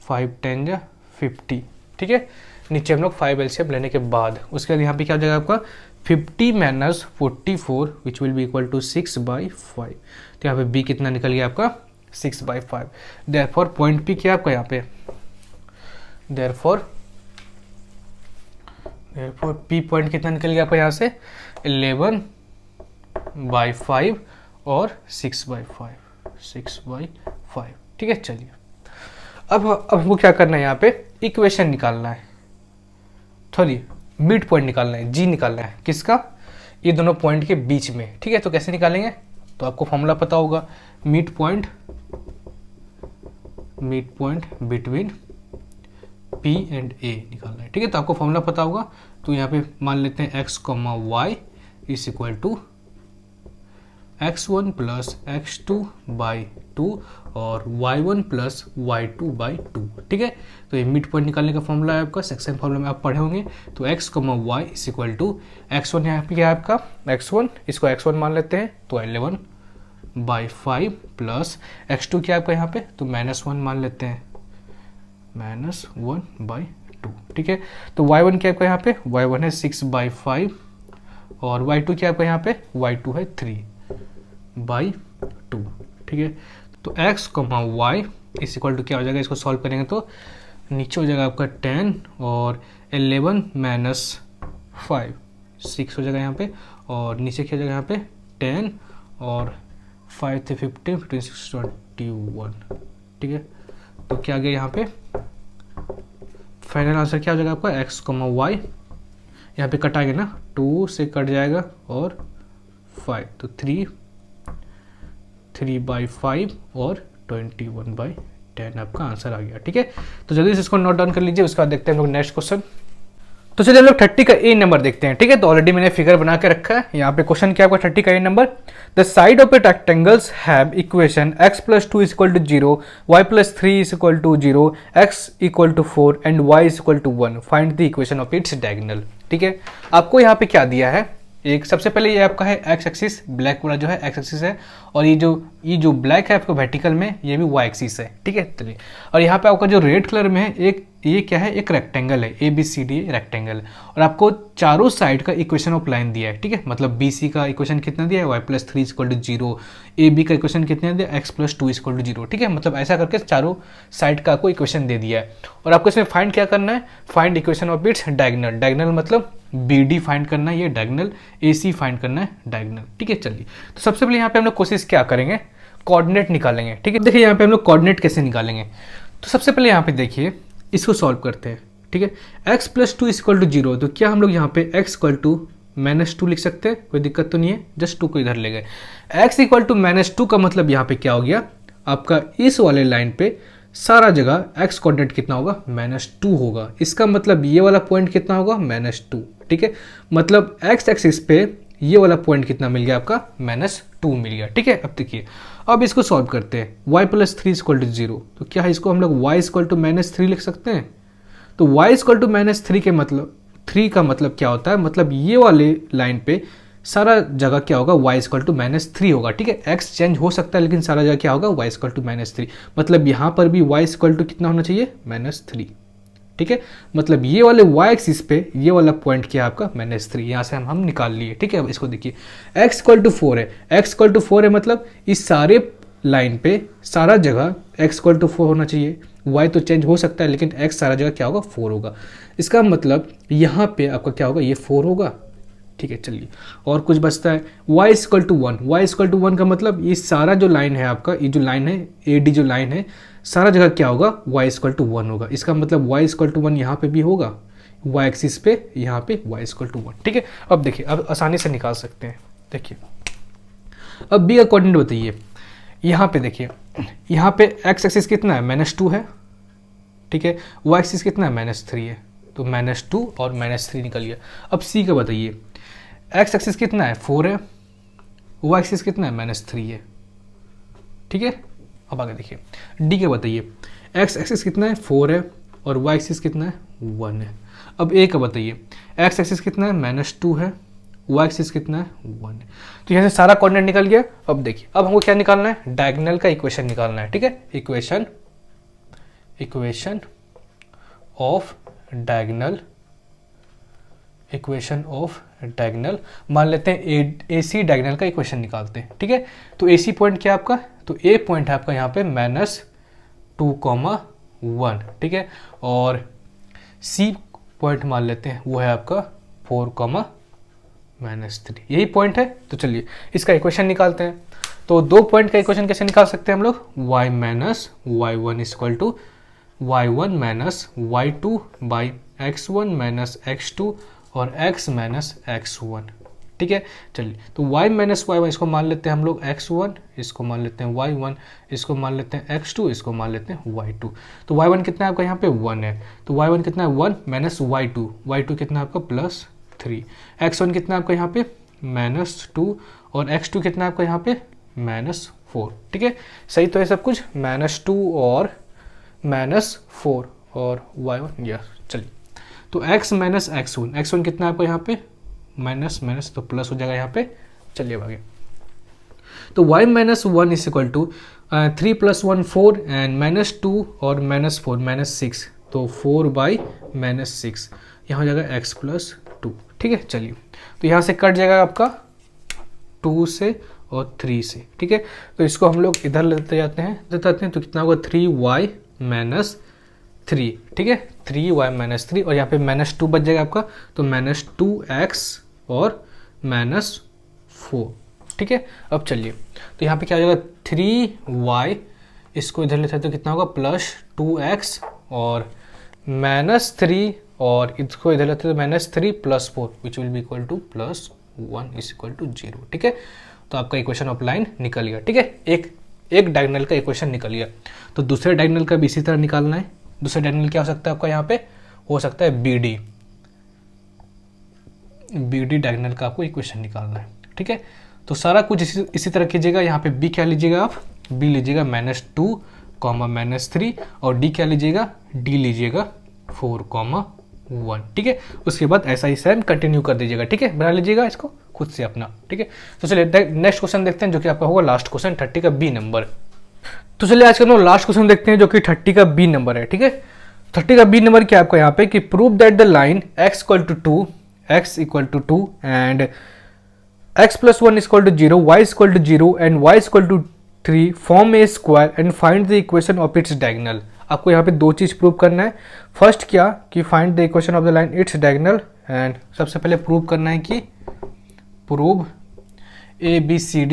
5 10 जा 50, ठीक है। नीचे हम लोग 5 एलसीएम लेने के बाद उसके बाद यहाँ पे क्या हो जाएगा आपका 50 - 44 which will be equal to 6/5। तो यहाँ पे बी कितना निकल गया आपका 6/5। देयरफॉर पॉइंट पी क्या आपका यहाँ पे, देयरफॉर पी पॉइंट कितना निकल गया आपका यहाँ से 11/5 और 6/5, 6/5, ठीक है। चलिए अब हमको क्या करना है, यहाँ पे इक्वेशन निकालना है, सॉरी मिड पॉइंट निकालना है, जी निकालना है किसका, ये दोनों पॉइंट के बीच में, ठीक है। तो कैसे निकालेंगे, तो आपको फॉर्मूला पता होगा, mid point between P and A निकालना है, ठीक है। तो आपको फॉर्मूला पता होगा, तो यहाँ पे मान लेते हैं x, y is equal to x1 + x2/2 और y1 + y2/2, ठीक है। तो ये मिड पॉइंट निकालने का फॉर्मूला है आपका, सेक्शन फॉर्मूला में आप पढ़े होंगे। तो x, y is equal to x1 यहाँ पे क्या है आपका x1, इसको x1 मान लेते हैं, तो 11/5 प्लस x2 क्या है आपका यहाँ पे, तो -1 मान लेते हैं, -1/2, ठीक है। तो y1 क्या है आपका यहाँ पे, y1 है 6/5 और y2 क्या है आपका यहाँ पे, y2 है 3/2, ठीक है। तो x, y इस इक्वल टू क्या हो जाएगा, इसको सॉल्व करेंगे तो नीचे हो जाएगा आपका 10 और 11 - 5 6 हो जाएगा यहाँ पे, और नीचे क्या हो जाएगा यहाँ पे 10 और 5 थे 15, 15 6 21, ठीक है। तो क्या आ गया यहाँ पे, फाइनल आंसर क्या हो जाएगा आपका x, y, यहाँ पे कटाएंगे ना, 2 से कट जाएगा और 5, तो 3/5 और 21/10 आपका आंसर आ गया, ठीक है। तो जल्दी से इसको नोट डाउन कर लीजिए, उसके बाद देखते हैं हम लोग नेक्स्ट क्वेश्चन। तो चलिए हम लोग 30 का ए नंबर देखते हैं, ठीक है। तो ऑलरेडी मैंने फिगर बना के रखा है, यहाँ पे क्वेश्चन क्या है आपका 30 का a number, the side of a rectangles have equation x + 2 = 0, y + 3 = 0, x = 4 and y = 1, find the equation of its diagonal, ठीक है। आपको यहाँ पे क्या दिया है, एक सबसे पहले ये आपका है एक्स एक्सिस, ब्लैक वाला जो है एक्स एक्सिस है, और ये जो ब्लैक है आपको वर्टिकल में, ये भी वाई एक्सिस है, ठीक है। चलिए, और यहाँ पे आपका जो रेड कलर में है, एक ये क्या है, एक रेक्टेंगल है, ABCD रेक्टेंगल, और आपको चारों साइड का इक्वेशन ऑफ लाइन दिया है, ठीक है। मतलब BC का इक्वेशन कितना दिया है, y + 3 = 0, AB का इक्वेशन कितना दिया, x + 2 = 0, ठीक है। मतलब ऐसा करके चारों साइड का आपको इक्वेशन दे दिया है, और आपको इसमें फाइंड क्या करना है, find equation of its diagonal, diagonal मतलब BD फाइंड करना है, ये डायगोनल, AC फाइंड करना है डायगोनल, ठीक है। चलिए, तो सबसे पहले यहाँ पे हम लोग कोशिश क्या करेंगे, कोऑर्डिनेट निकालेंगे, ठीक है। देखिए यहाँ पे हम लोग कोऑर्डिनेट कैसे निकालेंगे, तो सबसे पहले यहाँ पे देखिए इसको सॉल्व करते हैं, ठीक है। x + 2 = 0, तो क्या हम लोग यहाँ पे x = -2 लिख सकते हैं, कोई दिक्कत तो नहीं है, जस्ट 2 को इधर ले गए। x = -2 का मतलब यहाँ पे क्या हो गया आपका, इस वाले लाइन पे सारा जगह x कोऑर्डिनेट कितना होगा, -2 होगा। इसका मतलब ये वाला पॉइंट कितना होगा, -2, ठीक है। मतलब x एक्सिस पे ये वाला पॉइंट कितना मिल गया आपका, -2 मिल गया, ठीक है। अब देखिए, अब इसको सॉल्व करते हैं, y + 3 = 0, तो क्या है इसको हम लोग y = -3 लिख सकते हैं। तो y = -3 के मतलब 3 का मतलब क्या होता है, मतलब ये वाले लाइन पे सारा जगह क्या होगा, y = -3 होगा, ठीक है। x चेंज हो सकता है लेकिन सारा जगह क्या होगा, y = -3, मतलब यहाँ पर भी y = कितना होना चाहिए, -3, ठीक है। मतलब ये वाले y एक्सिस पे ये वाला पॉइंट क्या है आपका, -3, यहाँ से हम निकाल लिए, ठीक है। अब इसको देखिए, x = 4 है, x = 4 है, मतलब इस सारे लाइन पे सारा जगह x = 4 होना चाहिए, y तो चेंज हो सकता है लेकिन x सारा जगह क्या होगा, 4 होगा। इसका मतलब यहाँ पे आपका क्या होगा, ये 4 होगा, ठीक है। चलिए, और कुछ बचता है, y = 1, y = 1 का मतलब ये सारा जो लाइन है आपका, ये जो लाइन है AD जो लाइन है, सारा जगह क्या होगा, y = 1 होगा। इसका मतलब y = 1 यहाँ पे भी होगा, वाई एक्सिस पे यहाँ पे y इक्वल टू 1, ठीक है। अब देखिए, अब आसानी से निकाल सकते हैं। देखिए अब b का कोऑर्डिनेट बताइए। यहाँ पे देखिए, यहाँ पे x एक्सिस कितना है, -2 है, ठीक है। y एक्सिस कितना है, -3 है, तो -2 और -3 निकल गया। अब c का बताइए, x एक्सिस कितना है, 4 है, y एक्सिस कितना है, -3 है, ठीक है। अब आगे देखिए d का बताइए, x एक्सिस कितना है, 4 है, और y एक्सिस कितना है, 1 है। अब a का बताइए, x एक्सिस कितना है, -2 है, y एक्सिस कितना है, 1 है। तो यहाँ से सारा कोऑर्डिनेट निकल गया। अब देखिए, अब हमको क्या निकालना है, डायगोनल का इक्वेशन निकालना है, ठीक है। इक्वेशन ऑफ डायगोनल, मान लेते हैं AC डायगोनल का इक्वेशन निकालते हैं, ठीक है। तो AC पॉइंट क्या है आपका, तो A पॉइंट है आपका यहाँ पे -2, 1, ठीक है। और C पॉइंट मान लेते हैं वो है आपका 4, -3, यही पॉइंट है। तो चलिए इसका इक्वेशन निकालते हैं। तो दो पॉइंट का इक्वेशन कैसे निकाल सकते हैं हम लोग, y minus y1 equal to y1 minus y2 by x1 minus x2 और x माइनस x1, ठीक है। चलिए तो y माइनस y1 इसको मान लेते हैं हम लोग x1, इसको मान लेते हैं y1, इसको मान लेते हैं x2, इसको मान लेते हैं y2। तो y1 कितना है आपका यहाँ पे 1 है, तो y1 कितना है 1 माइनस y2 कितना है आपका +3, x1 कितना है आपका यहाँ पे -2 और x2 कितना है आपका यहाँ पे -4, ठीक है। सही तो है सब कुछ, -2 और -4 और y1, यस। चलिए तो x माइनस x1 कितना है आपका यहाँ पे माइनस तो प्लस हो जाएगा यहाँ पे। चलिए अब आगे, तो y minus 1 is equal to 3 + 1 4 and -2 और -4 6, तो 4/-6, यहाँ हो जाएगा x + 2, ठीक है। चलिए तो यहाँ से कट जाएगा आपका 2 से और 3 से, ठीक है। तो इसको हम लोग इधर लेते जाते हैं, तो कितना होगा 3y - 3, ठीक है, 3y - 3, और यहाँ पे -2 बच जाएगा आपका, तो -2x और -4, ठीक है। अब चलिए तो यहाँ पे क्या हो जाएगा 3y, इसको इधर लेते हैं तो कितना होगा +2x और -3, और इसको इधर लेते हैं तो -3 + 4 which will be equal to +1 is equal to 0, ठीक है। तो आपका इक्वेशन ऑफ लाइन निकल गया, ठीक है। एक डायगोनल का इक्वेशन निकल गया। तो दूसरे डायगोनल का भी इसी तरह निकालना है। दूसरा डायगोनल क्या हो सकता है आपका यहाँ पे, हो सकता है BD डायगोनल का आपको इक्वेशन निकालना है, ठीक है। तो सारा कुछ इसी तरह कीजिएगा। यहाँ पे B क्या लीजिएगा आप, B लीजिएगा -2, -3, और D क्या लीजिएगा, D लीजिएगा 4, 1, ठीक है। उसके बाद ऐसा ही सेम कंटिन्यू कर दीजिएगा, ठीक है। बना लीजिएगा इसको खुद से अपना, ठीक है। तो चलिए नेक्स्ट क्वेश्चन देखते हैं, जो कि आपका होगा लास्ट क्वेश्चन 30 का B नंबर। तो चलिए आज का लास्ट क्वेश्चन देखते हैं, जो कि 30 का B नंबर है, ठीक है। 30 का B नंबर क्या आपका यहाँ पे कि prove that the line x = 2 and x + 1 = 0, y = 0 and y = 3 form A square and find the equation of its diagonal. आपको यहाँ पे दो चीज प्रूव करना है। फर्स्ट क्या कि find the equation of the line its diagonal, and सबसे पहले प्रूव करना है कि प्रूव ABCD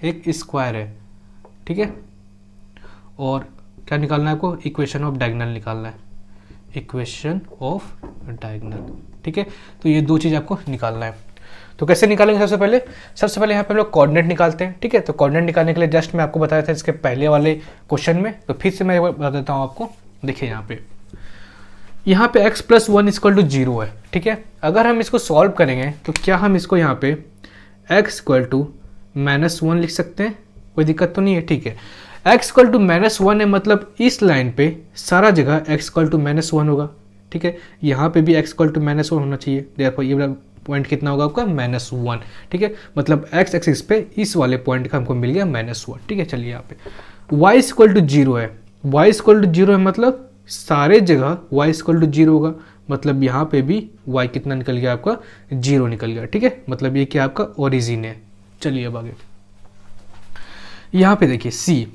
एक स्क्वायर है, ठीक है। और क्या निकालना है आपको, इक्वेशन ऑफ डायगोनल निकालना है, इक्वेशन ऑफ डायगोनल, ठीक है। तो ये दो चीज़ आपको निकालना है। तो कैसे निकालेंगे, सबसे पहले यहाँ पे हम लोग कोऑर्डिनेट निकालते हैं, ठीक है। तो कोऑर्डिनेट निकालने के लिए जस्ट मैं आपको बताया था इसके पहले वाले क्वेश्चन में, तो फिर से मैं बता देता हूँ आपको। देखिए यहाँ पे x + 1 = 0 है, ठीक है। अगर हम इसको सॉल्व करेंगे तो क्या हम इसको यहाँ पे x = -1 लिख सकते हैं, कोई दिक्कत तो नहीं है, ठीक है। x = -1 है, मतलब इस लाइन पे सारा जगह x = -1 होगा, ठीक है। यहाँ पे भी x = -1 होना चाहिए, देयरफॉर ये पॉइंट कितना होगा आपका -1, ठीक है। मतलब x एक्सिस पे इस वाले पॉइंट का हमको मिल गया -1, ठीक है। चलिए यहाँ पे y = 0 है, y = 0 है, मतलब सारे जगह y = 0 होगा, मतलब यहाँ पे भी y कितना निकल गया आपका 0 निकल गया, ठीक है। मतलब ये क्या आपका ओरिजिन है। चलिए अब आगे यहाँ पे देखिए C,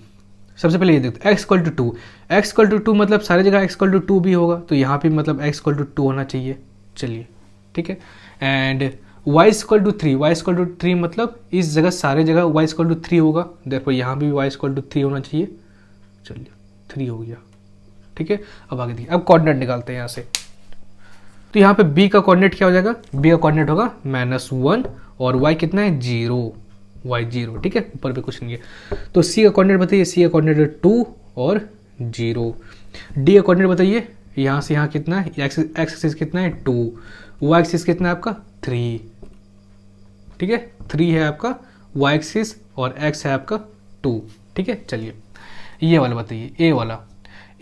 सबसे पहले ये देखते x = 2, x = 2 मतलब सारी जगह x = 2 भी होगा, तो यहाँ पे मतलब x = 2 होना चाहिए। चलिए ठीक है। एंड y = 3, y = 3 मतलब इस जगह सारे जगह y = 3 होगा, देखो यहाँ भी y = 3 होना चाहिए। चलिए 3 हो गया, ठीक है। अब आगे देखिए, अब कोऑर्डिनेट निकालते हैं यहाँ से। तो यहाँ पे b का कोऑर्डिनेट क्या हो जाएगा, b का कोऑर्डिनेट होगा -1 और y कितना है 0, y 0, ठीक है, ऊपर पे कुछ नहीं है। तो c का कोऑर्डिनेट बताइए, c का कोऑर्डिनेट है 2 और 0। d का कोऑर्डिनेट बताइए, यहाँ से यहाँ कितना है, x एक्सिस कितना है 2, y एक्सिस कितना है आपका 3, ठीक है, 3 है आपका y एक्सिस और x है आपका 2, ठीक है। चलिए ये वाला बताइए, a वाला,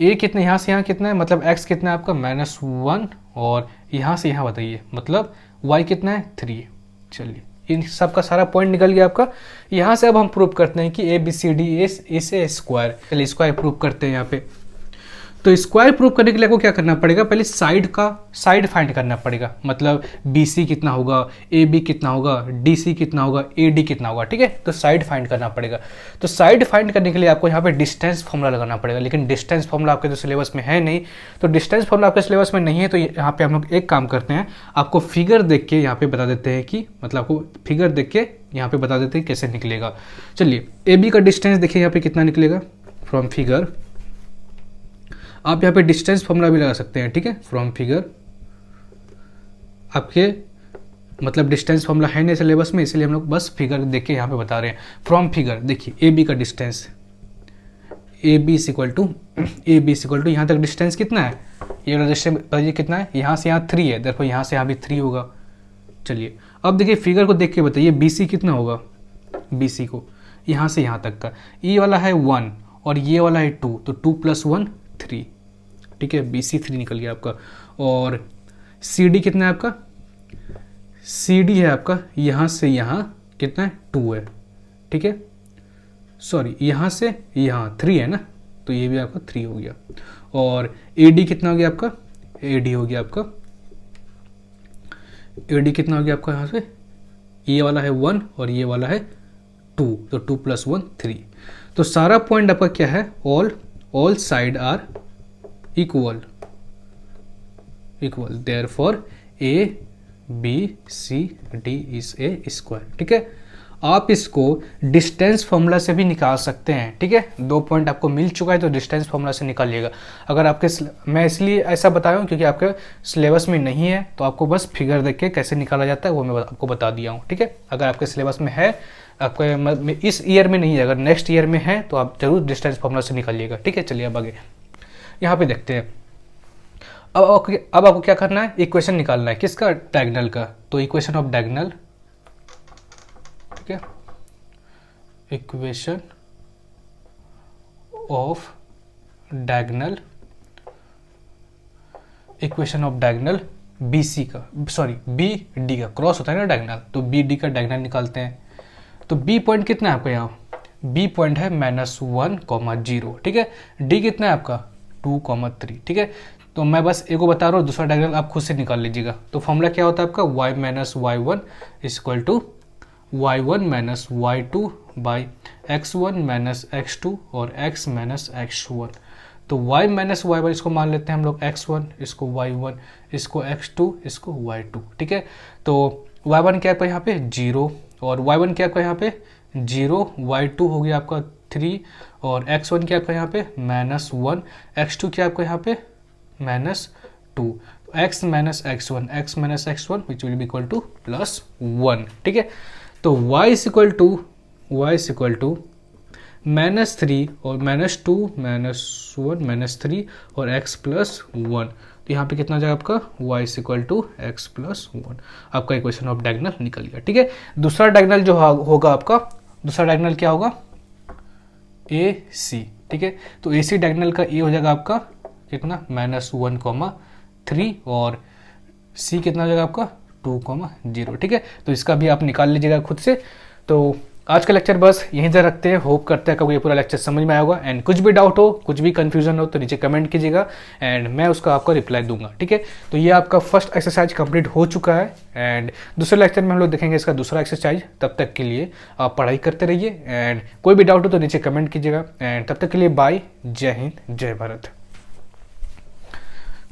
a कितना, यहाँ से यहाँ कितना है, मतलब x कितना है आपका -1 और यहाँ से यहाँ बताइए, मतलब y कितना है 3। चलिए इन सब का सारा पॉइंट निकल गया आपका। यहाँ से अब हम प्रूव करते हैं कि A B C D is a square. चलिए स्क्वायर प्रूव करते हैं यहाँ पे। तो स्क्वायर प्रूव करने के लिए आपको क्या करना पड़ेगा, पहले साइड फाइंड करना पड़ेगा, मतलब बी सी कितना होगा, ए बी कितना होगा, डी सी कितना होगा, ए डी कितना होगा, ठीक है। तो साइड फाइंड करना पड़ेगा। तो साइड फाइंड करने के लिए आपको यहाँ पे डिस्टेंस फॉर्मूला लगाना पड़ेगा, लेकिन डिस्टेंस फॉर्मूला आपके तो सिलेबस में है नहीं। तो डिस्टेंस फॉर्मूला आपके सिलेबस में नहीं है, तो यहाँ पे हम लोग एक काम करते हैं, आपको फिगर देख के यहाँ पे बता देते हैं कि, मतलब आपको फिगर देख के यहाँ पे बता देते हैं कैसे निकलेगा। चलिए ए बी का डिस्टेंस देखिए यहाँ पे कितना निकलेगा, फ्रॉम फिगर आप यहाँ पे डिस्टेंस फॉर्मूला भी लगा सकते हैं, ठीक है। फ्रॉम फिगर आपके मतलब डिस्टेंस फॉर्मूला है नहीं सिलेबस में, इसलिए हम लोग बस फिगर देख के यहाँ पे बता रहे हैं। फ्रॉम फिगर देखिए ए बी का distance, A B equal to यहाँ तक डिस्टेंस कितना है, ये वाला डिस्टेंस बताइए कितना है, यहाँ से यहाँ 3 है, देखो यहाँ से यहाँ भी 3 होगा। चलिए अब देखिए फिगर को देख के बताइए बी सी कितना होगा, बी सी को यहाँ से यहाँ तक का, ये वाला है 1 और ये वाला है 2, तो 2 + 1 3, ठीक है, बी सी 3 निकल गया आपका। और सी डी कितना है आपका, सी डी है आपका यहाँ से यहाँ कितना है 2 है, ठीक है, सॉरी यहाँ से यहाँ 3 है ना, तो ये भी आपका 3 हो गया। और ए डी कितना हो गया आपका, ए डी हो गया आपका, ए डी कितना हो गया आपका, यहाँ से ये वाला है 1 और ये वाला है 2, तो 2 + 1 3। तो सारा पॉइंट आपका क्या है, all side are equal, therefore a b c d is a square, ठीक है। आप इसको डिस्टेंस फॉर्मूला से भी निकाल सकते हैं, ठीक है। 2 पॉइंट आपको मिल चुका है तो डिस्टेंस फॉर्मूला से निकालिएगा। अगर आपके, मैं इसलिए ऐसा बताया हूँ क्योंकि आपके सिलेबस में नहीं है, तो आपको बस फिगर देख के कैसे निकाला जाता है वो मैं आपको बता दिया हूँ, ठीक है। अगर आपके सिलेबस में है, आपके इस ईयर में नहीं है, अगर नेक्स्ट ईयर में है तो आप जरूर डिस्टेंस फॉर्मूला से निकालिएगा, ठीक है। चलिए अब आगे यहाँ पे देखते हैं। अब आपको क्या करना है, इक्वेशन निकालना है, किसका, डायगोनल का। तो इक्वेशन ऑफ डायगोनल, ठीक है, equation of diagonal, equation of diagonal B C का, सॉरी बी डी का, क्रॉस होता है ना डायगोनल, तो बी डी का डायगोनल निकालते हैं। तो बी पॉइंट कितना है आपका, यहाँ बी पॉइंट है -1, 0, ठीक है। डी कितना है आपका 2, 3, ठीक है। तो मैं बस एक को बता रहा हूँ, दूसरा डायगोनल आप खुद से निकाल लीजिएगा। तो फॉर्मूला क्या होता है आपका, y - y1 equal to y1 - y2 by x1 - x2 और x - x1। तो y - y1 इसको मान लेते हैं हम लोग x1, इसको y1, इसको x2, इसको y2, ठीक है। तो y1 क्या है यहाँ पे 0 और y1 क्या है यहाँ पे 0, y2 हो गया आपका 3 और x1 क्या है यहाँ पे -1, x2 क्या आपका यहाँ पे -2, x - x1 which will be equal to +1, ठीक है। तो y इक्वल टू -3 और -2 -1 -3 और x +1। तो यहाँ पे कितना आ जाएगा आपका y इक्वल टू x +1। आपका इक्वेशन ऑफ डायगोनल निकल गया, ठीक है। दूसरा डायगोनल जो होगा आपका, दूसरा डायगोनल क्या होगा, ए सी, ठीक है। तो ए सी डायगोनल का ए हो जाएगा आपका कितना -1, 3 और सी कितना हो जाएगा आपका 2, 0, ठीक है। तो इसका भी आप निकाल लीजिएगा खुद से। तो आज का लेक्चर बस यहीं से रखते हैं। होप करते हैं कि ये पूरा लेक्चर समझ में आया होगा। एंड कुछ भी डाउट हो, कुछ भी कंफ्यूजन हो तो नीचे कमेंट कीजिएगा एंड मैं उसका आपको रिप्लाई दूंगा, ठीक है। तो ये आपका फर्स्ट एक्सरसाइज कंप्लीट हो चुका है एंड दूसरे लेक्चर में हम लोग देखेंगे इसका दूसरा एक्सरसाइज। तब तक के लिए आप पढ़ाई करते रहिए एंड कोई भी डाउट हो तो नीचे कमेंट कीजिएगा एंड तब तक के लिए बाय, जय हिंद, जय भारत।